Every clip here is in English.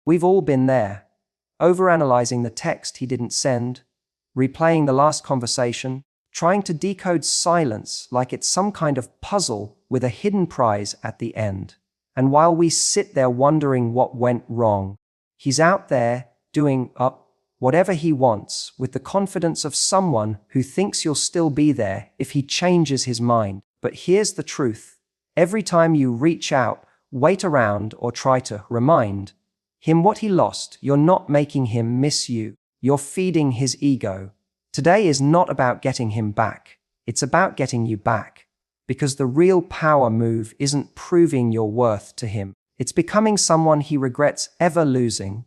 We've all been there, overanalyzing the text he didn't send, replaying the last conversation, trying to decode silence like it's some kind of puzzle with a hidden prize at the end. And while we sit there wondering what went wrong, he's out there doing whatever he wants with the confidence of someone who thinks you'll still be there if he changes his mind. But here's the truth. Every time you reach out, wait around, or try to remind him what he lost, you're not making him miss you. You're feeding his ego. Today is not about getting him back. It's about getting you back. Because the real power move isn't proving your worth to him. It's becoming someone he regrets ever losing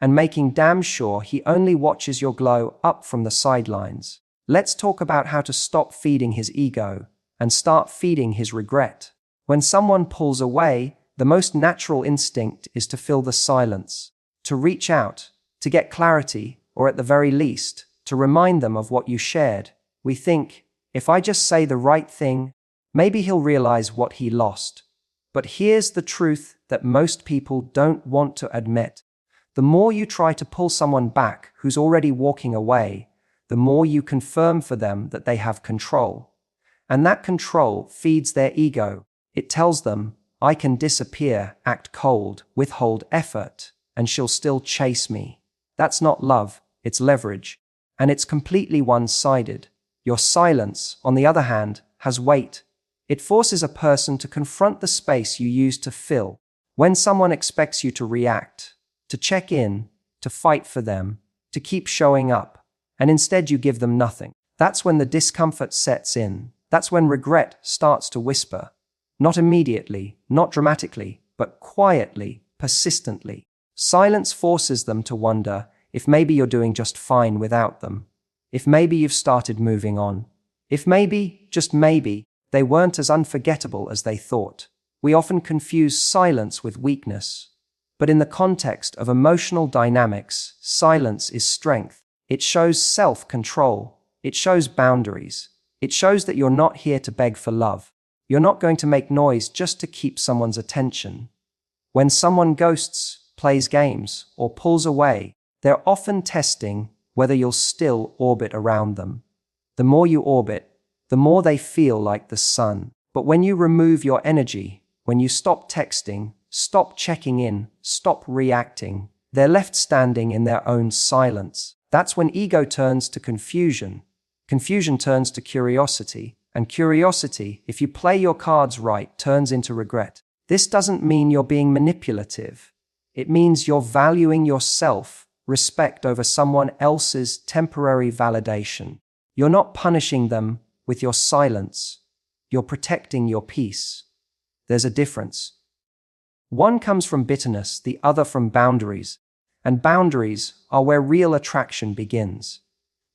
and making damn sure he only watches your glow up from the sidelines. Let's talk about how to stop feeding his ego and start feeding his regret. When someone pulls away, the most natural instinct is to fill the silence, to reach out, to get clarity, or at the very least, to remind them of what you shared. We think, if I just say the right thing, maybe he'll realize what he lost. But here's the truth that most people don't want to admit. The more you try to pull someone back who's already walking away, the more you confirm for them that they have control. And that control feeds their ego. It tells them, I can disappear, act cold, withhold effort, and she'll still chase me. That's not love, it's leverage. And it's completely one-sided. Your silence, on the other hand, has weight. It forces a person to confront the space you used to fill. When someone expects you to react, to check in, to fight for them, to keep showing up, and instead you give them nothing, that's when the discomfort sets in. That's when regret starts to whisper. Not immediately, not dramatically, but quietly, persistently. Silence forces them to wonder if maybe you're doing just fine without them. If maybe you've started moving on. If maybe, just maybe, they weren't as unforgettable as they thought. We often confuse silence with weakness. But in the context of emotional dynamics, silence is strength. It shows self-control. It shows boundaries. It shows that you're not here to beg for love. You're not going to make noise just to keep someone's attention. When someone ghosts, plays games, or pulls away, they're often testing whether you'll still orbit around them. The more you orbit, the more they feel like the sun. But when you remove your energy, when you stop texting, stop checking in, stop reacting, they're left standing in their own silence. That's when ego turns to confusion. Confusion turns to curiosity. And curiosity, if you play your cards right, turns into regret. This doesn't mean you're being manipulative. It means you're valuing your self-respect over someone else's temporary validation. You're not punishing them with your silence. You're protecting your peace. There's a difference. One comes from bitterness, the other from boundaries. And boundaries are where real attraction begins.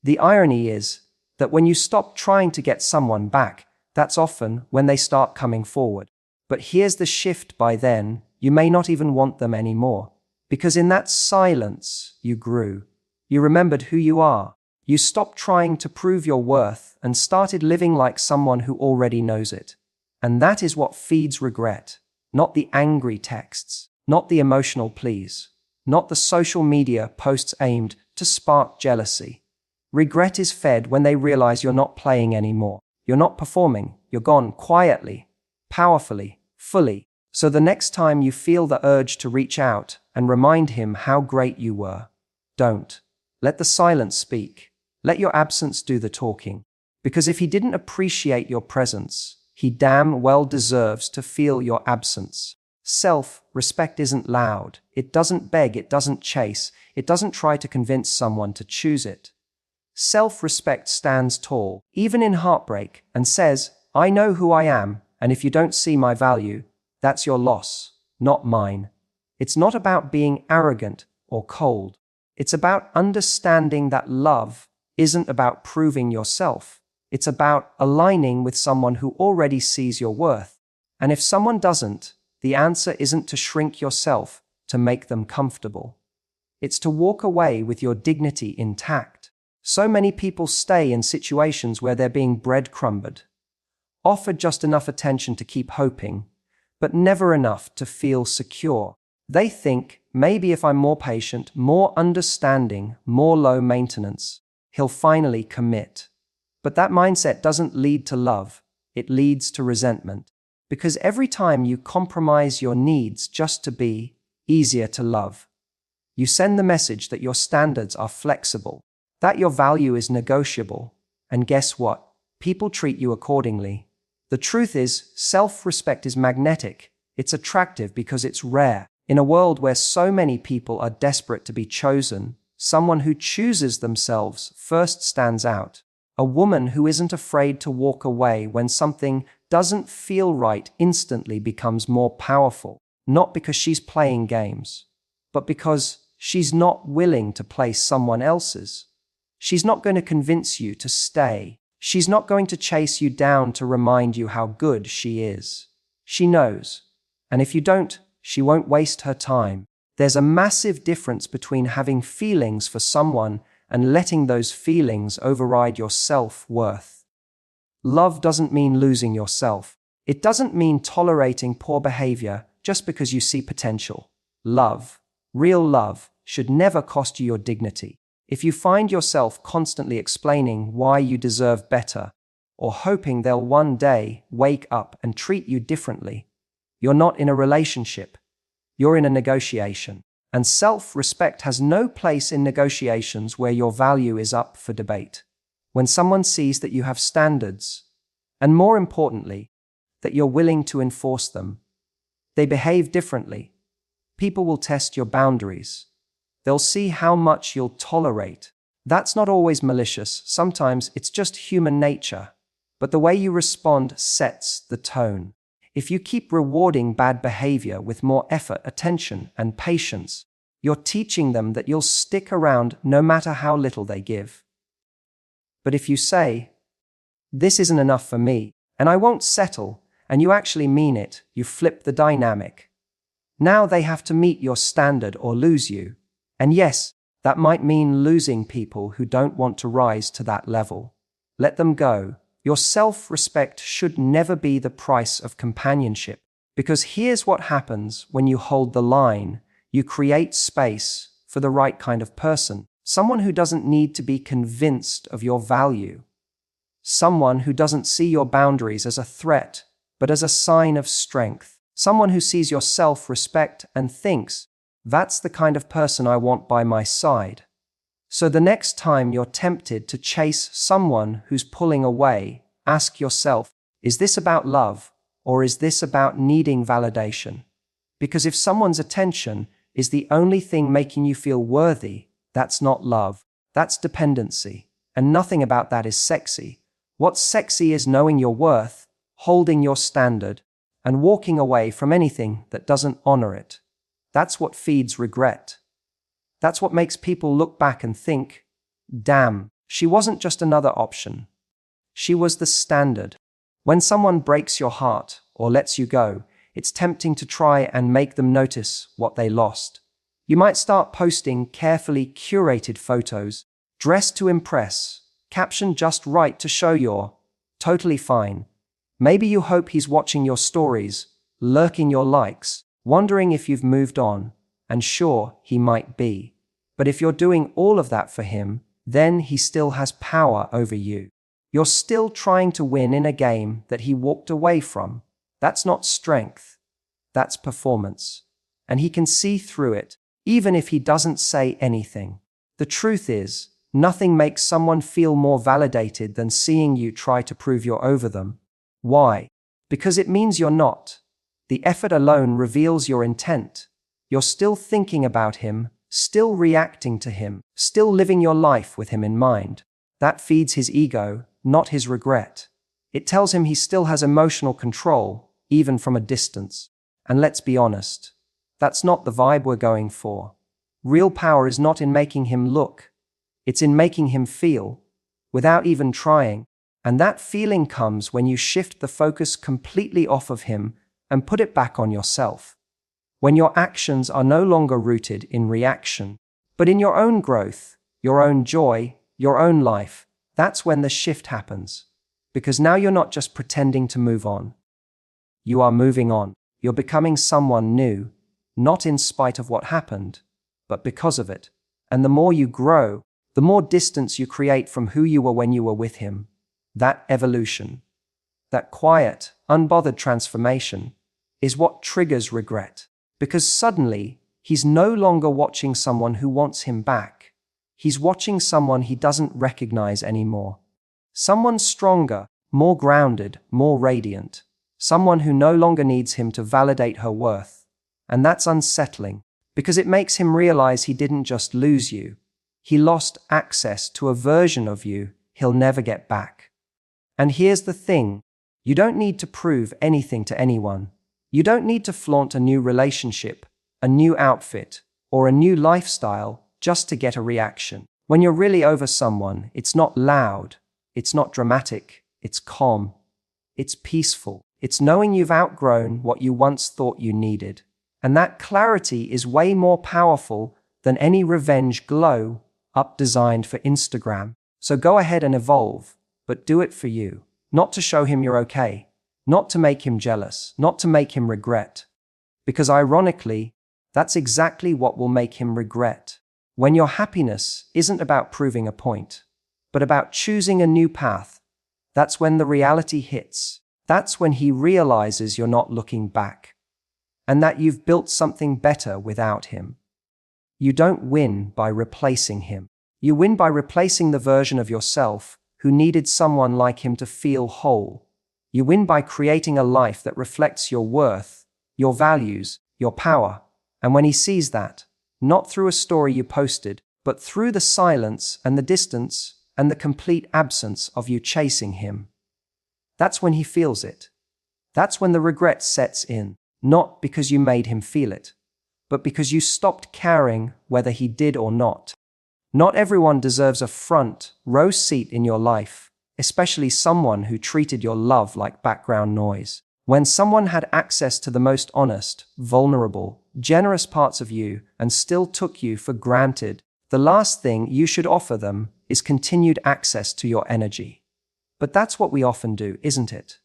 The irony is that when you stop trying to get someone back, that's often when they start coming forward. But here's the shift: by then, you may not even want them anymore. Because in that silence, you grew. You remembered who you are. You stopped trying to prove your worth and started living like someone who already knows it. And that is what feeds regret. Not the angry texts, not the emotional pleas, not the social media posts aimed to spark jealousy. Regret is fed when they realize you're not playing anymore. You're not performing. You're gone quietly, powerfully, fully. So the next time you feel the urge to reach out and remind him how great you were, don't. Let the silence speak. Let your absence do the talking. Because if he didn't appreciate your presence, he damn well deserves to feel your absence. Self-respect isn't loud. It doesn't beg. It doesn't chase. It doesn't try to convince someone to choose it. Self-respect stands tall, even in heartbreak, and says, I know who I am, and if you don't see my value, that's your loss, not mine. It's not about being arrogant or cold. It's about understanding that love isn't about proving yourself. It's about aligning with someone who already sees your worth. And if someone doesn't, the answer isn't to shrink yourself to make them comfortable. It's to walk away with your dignity intact. So many people stay in situations where they're being breadcrumbed, offered just enough attention to keep hoping, but never enough to feel secure. They think maybe if I'm more patient, more understanding, more low maintenance, he'll finally commit. But that mindset doesn't lead to love, it leads to resentment. Because every time you compromise your needs just to be easier to love, you send the message that your standards are flexible, that your value is negotiable, and guess what? People treat you accordingly. The truth is, self-respect is magnetic. It's attractive because it's rare. In a world where so many people are desperate to be chosen, someone who chooses themselves first stands out. A woman who isn't afraid to walk away when something doesn't feel right instantly becomes more powerful, not because she's playing games, but because she's not willing to play someone else's. She's not going to convince you to stay. She's not going to chase you down to remind you how good she is. She knows. And if you don't, she won't waste her time. There's a massive difference between having feelings for someone and letting those feelings override your self-worth. Love doesn't mean losing yourself. It doesn't mean tolerating poor behavior just because you see potential. Love, real love, should never cost you your dignity. If you find yourself constantly explaining why you deserve better, or hoping they'll one day wake up and treat you differently, you're not in a relationship. You're in a negotiation. And self-respect has no place in negotiations where your value is up for debate. When someone sees that you have standards, and more importantly, that you're willing to enforce them, they behave differently. People will test your boundaries. They'll see how much you'll tolerate. That's not always malicious. Sometimes it's just human nature. But the way you respond sets the tone. If you keep rewarding bad behavior with more effort, attention, and patience, you're teaching them that you'll stick around no matter how little they give. But if you say, "This isn't enough for me, and I won't settle," and you actually mean it, you flip the dynamic. Now they have to meet your standard or lose you. And yes, that might mean losing people who don't want to rise to that level. Let them go. Your self-respect should never be the price of companionship. Because here's what happens when you hold the line. You create space for the right kind of person. Someone who doesn't need to be convinced of your value. Someone who doesn't see your boundaries as a threat, but as a sign of strength. Someone who sees your self-respect and thinks, "That's the kind of person I want by my side." So the next time you're tempted to chase someone who's pulling away, ask yourself, is this about love or is this about needing validation? Because if someone's attention is the only thing making you feel worthy, that's not love, that's dependency. And nothing about that is sexy. What's sexy is knowing your worth, holding your standard, and walking away from anything that doesn't honor it. That's what feeds regret. That's what makes people look back and think, "Damn, she wasn't just another option. She was the standard." When someone breaks your heart or lets you go, it's tempting to try and make them notice what they lost. You might start posting carefully curated photos, dressed to impress, captioned just right to show you're totally fine. Maybe you hope he's watching your stories, lurking your likes, wondering if you've moved on, and sure, he might be. But if you're doing all of that for him, then he still has power over you. You're still trying to win in a game that he walked away from. That's not strength. That's performance. And he can see through it, even if he doesn't say anything. The truth is, nothing makes someone feel more validated than seeing you try to prove you're over them. Why? Because it means you're not. The effort alone reveals your intent. You're still thinking about him, still reacting to him, still living your life with him in mind. That feeds his ego, not his regret. It tells him he still has emotional control, even from a distance. And let's be honest, that's not the vibe we're going for. Real power is not in making him look. It's in making him feel, without even trying. And that feeling comes when you shift the focus completely off of him and put it back on yourself. When your actions are no longer rooted in reaction, but in your own growth, your own joy, your own life, that's when the shift happens. Because now you're not just pretending to move on. You are moving on. You're becoming someone new. not in spite of what happened, but because of it. And the more you grow, the more distance you create from who you were when you were with him. That evolution, that quiet, unbothered transformation, is what triggers regret. Because suddenly, he's no longer watching someone who wants him back. He's watching someone he doesn't recognize anymore. Someone stronger, more grounded, more radiant. Someone who no longer needs him to validate her worth. And that's unsettling, because it makes him realize he didn't just lose you. He lost access to a version of you he'll never get back. And here's the thing, you don't need to prove anything to anyone. You don't need to flaunt a new relationship, a new outfit, or a new lifestyle just to get a reaction. When you're really over someone, it's not loud, it's not dramatic, it's calm, it's peaceful. It's knowing you've outgrown what you once thought you needed. And that clarity is way more powerful than any revenge glow up designed for Instagram. So go ahead and evolve, but do it for you. Not to show him you're okay, not to make him jealous, not to make him regret. Because ironically, that's exactly what will make him regret. When your happiness isn't about proving a point, but about choosing a new path, that's when the reality hits. That's when he realizes you're not looking back, and that you've built something better without him. You don't win by replacing him. You win by replacing the version of yourself who needed someone like him to feel whole. You win by creating a life that reflects your worth, your values, your power. And when he sees that, not through a story you posted, but through the silence and the distance and the complete absence of you chasing him, that's when he feels it. That's when the regret sets in, not because you made him feel it, but because you stopped caring whether he did or not. Not everyone deserves a front row seat in your life, especially someone who treated your love like background noise. When someone had access to the most honest, vulnerable, generous parts of you and still took you for granted, the last thing you should offer them is continued access to your energy. But that's what we often do, isn't it?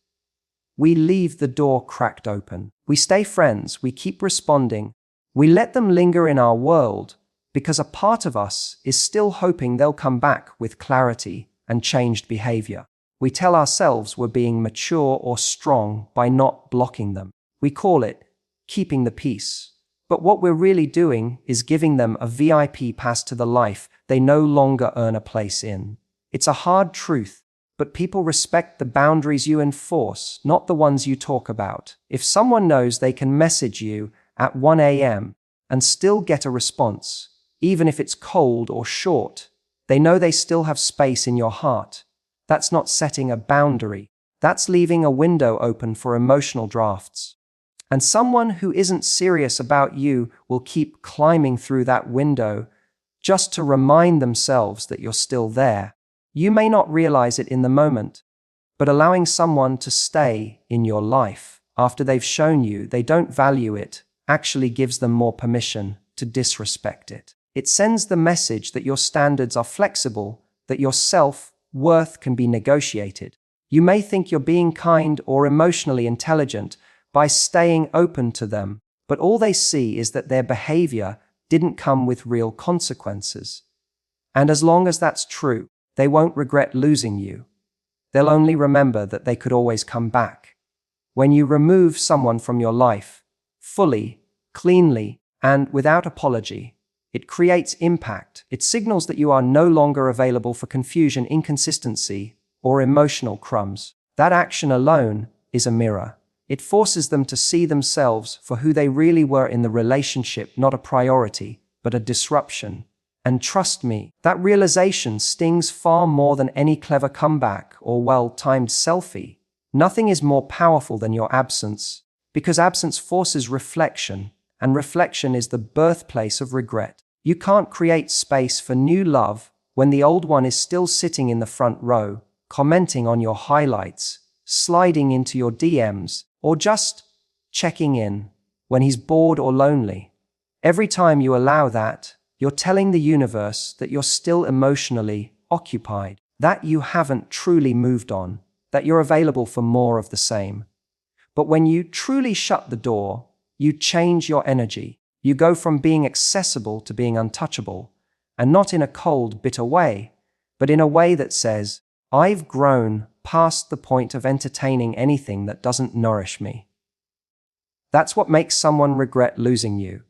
We leave the door cracked open. We stay friends, we keep responding. We let them linger in our world because a part of us is still hoping they'll come back with clarity and changed behavior. We tell ourselves we're being mature or strong by not blocking them. We call it keeping the peace. But what we're really doing is giving them a VIP pass to the life they no longer earn a place in. It's a hard truth. But people respect the boundaries you enforce, not the ones you talk about. If someone knows they can message you at 1 a.m. and still get a response, even if it's cold or short, they know they still have space in your heart. That's not setting a boundary. That's leaving a window open for emotional drafts. And someone who isn't serious about you will keep climbing through that window just to remind themselves that you're still there. You may not realize it in the moment, but allowing someone to stay in your life after they've shown you they don't value it actually gives them more permission to disrespect it. It sends the message that your standards are flexible, that your self-worth can be negotiated. You may think you're being kind or emotionally intelligent by staying open to them, but all they see is that their behavior didn't come with real consequences. And as long as that's true, they won't regret losing you. They'll only remember that they could always come back. When you remove someone from your life, fully, cleanly, and without apology, it creates impact. It signals that you are no longer available for confusion, inconsistency, or emotional crumbs. That action alone is a mirror. It forces them to see themselves for who they really were in the relationship, not a priority, but a disruption. And trust me, that realization stings far more than any clever comeback or well-timed selfie. Nothing is more powerful than your absence, because absence forces reflection, and reflection is the birthplace of regret. You can't create space for new love when the old one is still sitting in the front row, commenting on your highlights, sliding into your DMs, or just checking in when he's bored or lonely. Every time you allow that, you're telling the universe that you're still emotionally occupied, that you haven't truly moved on, that you're available for more of the same. But when you truly shut the door, you change your energy. You go from being accessible to being untouchable, and not in a cold, bitter way, but in a way that says, I've grown past the point of entertaining anything that doesn't nourish me. That's what makes someone regret losing you.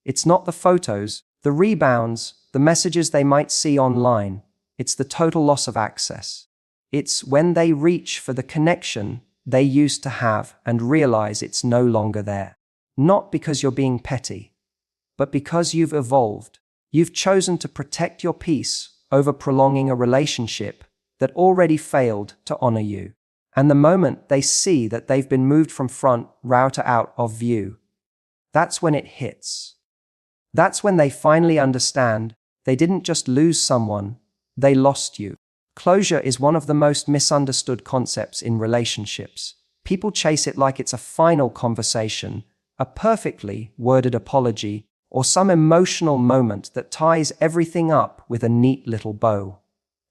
It's not the photos, the rebounds, the messages they might see online. It's the total loss of access. It's when they reach for the connection they used to have and realize it's no longer there. Not because you're being petty, but because you've evolved. You've chosen to protect your peace over prolonging a relationship that already failed to honor you. And the moment they see that they've been moved from front row to out of view, that's when it hits. That's when they finally understand they didn't just lose someone, they lost you. Closure is one of the most misunderstood concepts in relationships. People chase it like it's a final conversation, a perfectly worded apology, or some emotional moment that ties everything up with a neat little bow.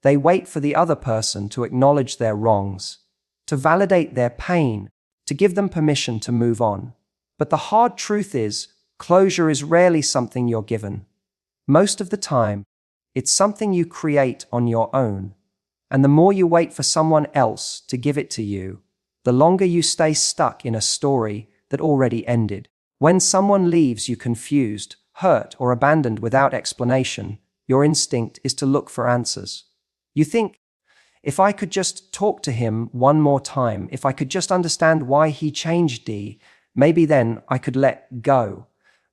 They wait for the other person to acknowledge their wrongs, to validate their pain, to give them permission to move on. But the hard truth is, closure is rarely something you're given. Most of the time, it's something you create on your own. And the more you wait for someone else to give it to you, the longer you stay stuck in a story that already ended. When someone leaves you confused, hurt, or abandoned without explanation, your instinct is to look for answers. You think, if I could just talk to him one more time, if I could just understand why he changed, maybe then I could let go.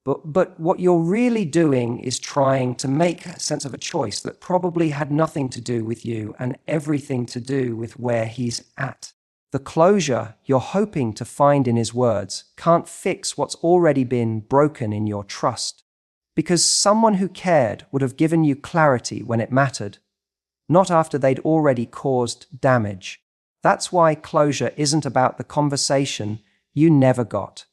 But what you're really doing is trying to make sense of a choice that probably had nothing to do with you and everything to do with where he's at. The closure you're hoping to find in his words can't fix what's already been broken in your trust. Because someone who cared would have given you clarity when it mattered, not after they'd already caused damage. That's why closure isn't about the conversation you never got.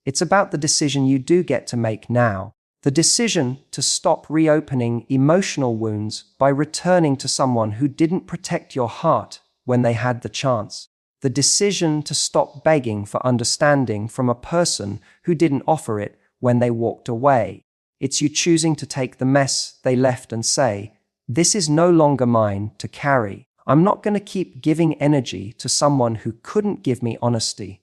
It's about the decision you do get to make now. The decision to stop reopening emotional wounds by returning to someone who didn't protect your heart when they had the chance. The decision to stop begging for understanding from a person who didn't offer it when they walked away. It's you choosing to take the mess they left and say, this is no longer mine to carry. I'm not going to keep giving energy to someone who couldn't give me honesty.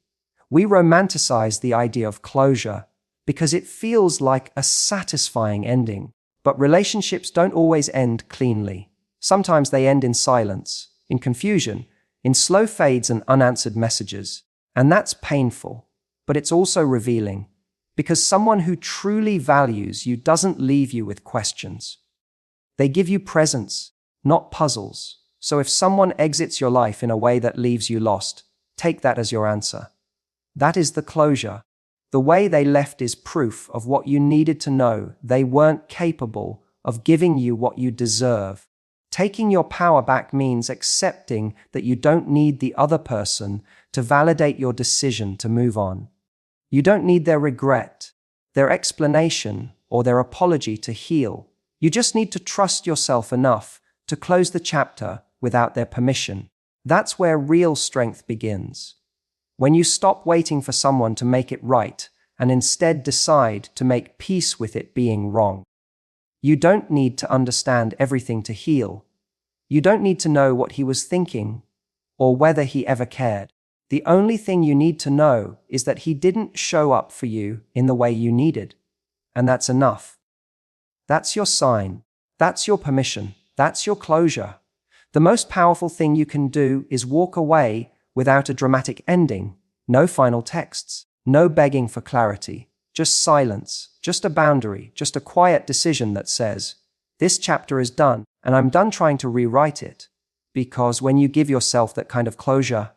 We romanticize the idea of closure because it feels like a satisfying ending. But relationships don't always end cleanly. Sometimes they end in silence, in confusion, in slow fades and unanswered messages. And that's painful, but it's also revealing, because someone who truly values you doesn't leave you with questions. They give you presence, not puzzles. So if someone exits your life in a way that leaves you lost, take that as your answer. That is the closure. The way they left is proof of what you needed to know. They weren't capable of giving you what you deserve. Taking your power back means accepting that you don't need the other person to validate your decision to move on. You don't need their regret, their explanation, or their apology to heal. You just need to trust yourself enough to close the chapter without their permission. That's where real strength begins. When you stop waiting for someone to make it right and instead decide to make peace with it being wrong. You don't need to understand everything to heal. You don't need to know what he was thinking or whether he ever cared. The only thing you need to know is that he didn't show up for you in the way you needed. And that's enough. That's your sign. That's your permission. That's your closure. The most powerful thing you can do is walk away without a dramatic ending. No final texts. No begging for clarity. Just silence. Just a boundary. Just a quiet decision that says, this chapter is done, and I'm done trying to rewrite it. Because when you give yourself that kind of closure,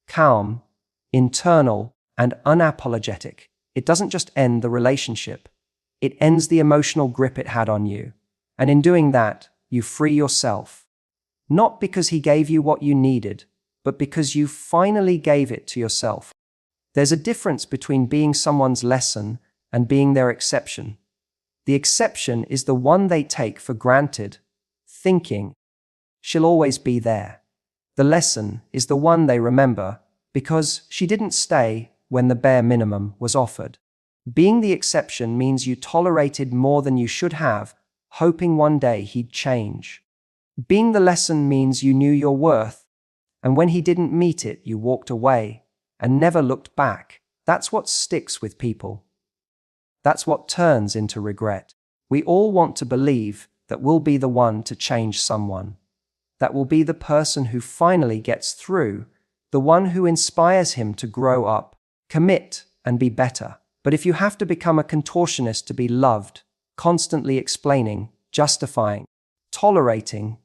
calm, internal, and unapologetic, it doesn't just end the relationship. It ends the emotional grip it had on you. And in doing that, you free yourself. Not because he gave you what you needed, but because you finally gave it to yourself. There's a difference between being someone's lesson and being their exception. The exception is the one they take for granted, thinking, she'll always be there. The lesson is the one they remember because she didn't stay when the bare minimum was offered. Being the exception means you tolerated more than you should have, hoping one day he'd change. Being the lesson means you knew your worth, and when he didn't meet it, you walked away and never looked back. That's what sticks with people. That's what turns into regret. We all want to believe that we'll be the one to change someone, that will be the person who finally gets through, the one who inspires him to grow up, commit, and be better. But if you have to become a contortionist to be loved, constantly explaining, justifying, tolerating,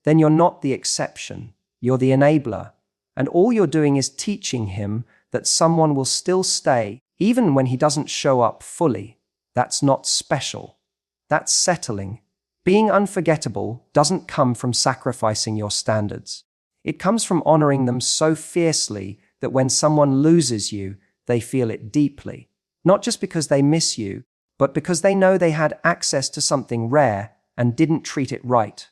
then you're not the exception, you're the enabler, and all you're doing is teaching him that someone will still stay even when he doesn't show up fully. That's not special. That's settling. Being unforgettable doesn't come from sacrificing your standards. It comes from honoring them so fiercely that when someone loses you, they feel it deeply. Not just because they miss you, but because they know they had access to something rare and didn't treat it right.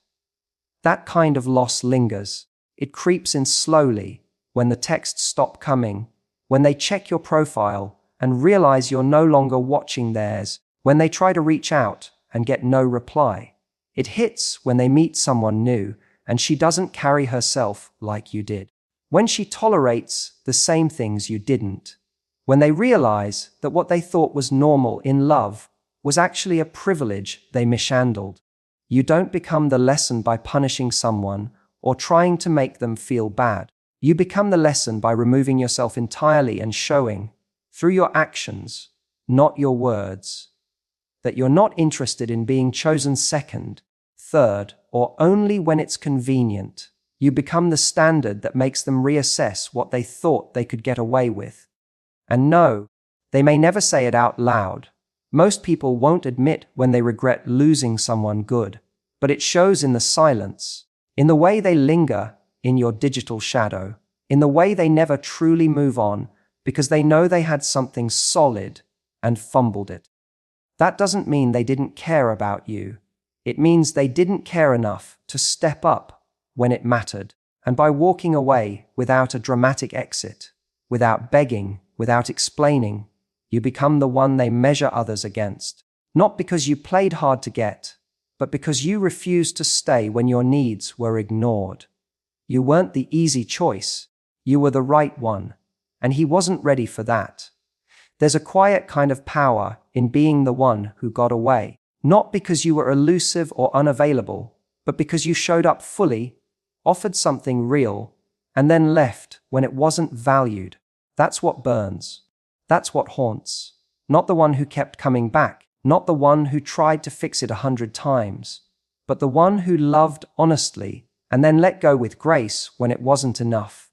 That kind of loss lingers. It creeps in slowly when the texts stop coming, when they check your profile and realize you're no longer watching theirs, when they try to reach out and get no reply. It hits when they meet someone new and she doesn't carry herself like you did. When she tolerates the same things you didn't. When they realize that what they thought was normal in love was actually a privilege they mishandled. You don't become the lesson by punishing someone or trying to make them feel bad. You become the lesson by removing yourself entirely and showing, through your actions, not your words, that you're not interested in being chosen second, third, or only when it's convenient. You become the standard that makes them reassess what they thought they could get away with. And no, they may never say it out loud. Most people won't admit when they regret losing someone good, but it shows in the silence, in the way they linger in your digital shadow, in the way they never truly move on because they know they had something solid and fumbled it. That doesn't mean they didn't care about you. It means they didn't care enough to step up when it mattered. And by walking away without a dramatic exit, without begging, without explaining, you become the one they measure others against. Not because you played hard to get, but because you refused to stay when your needs were ignored. You weren't the easy choice. You were the right one, and he wasn't ready for that. There's a quiet kind of power in being the one who got away, not because you were elusive or unavailable, but because you showed up fully, offered something real, and then left when it wasn't valued. That's what burns. That's what haunts. Not the one who kept coming back, not the one who tried to fix it 100 times, but the one who loved honestly and then let go with grace when it wasn't enough.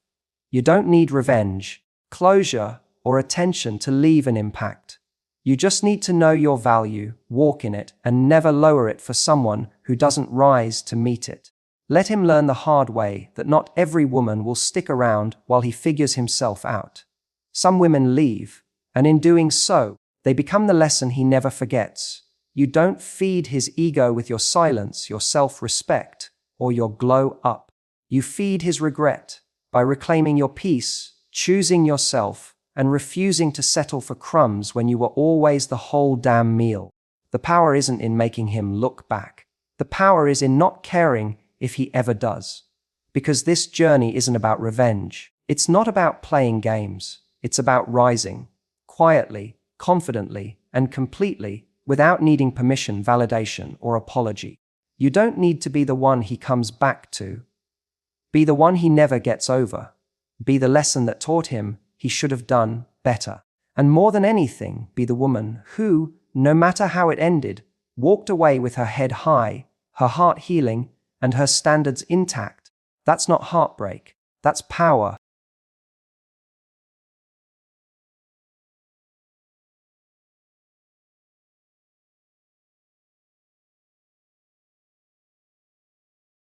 You don't need revenge, closure, or attention to leave an impact. You just need to know your value, walk in it, and never lower it for someone who doesn't rise to meet it. Let him learn the hard way that not every woman will stick around while he figures himself out. Some women leave, and in doing so, they become the lesson he never forgets. You don't feed his ego with your silence, your self-respect, or your glow up. You feed his regret by reclaiming your peace, choosing yourself, and refusing to settle for crumbs when you were always the whole damn meal. The power isn't in making him look back. The power is in not caring if he ever does. Because this journey isn't about revenge. It's not about playing games. It's about rising, quietly, confidently, and completely, without needing permission, validation, or apology. You don't need to be the one he comes back to. Be the one he never gets over. Be the lesson that taught him he should have done better. And more than anything, be the woman who, no matter how it ended, walked away with her head high, her heart healing, and her standards intact. That's not heartbreak. That's power.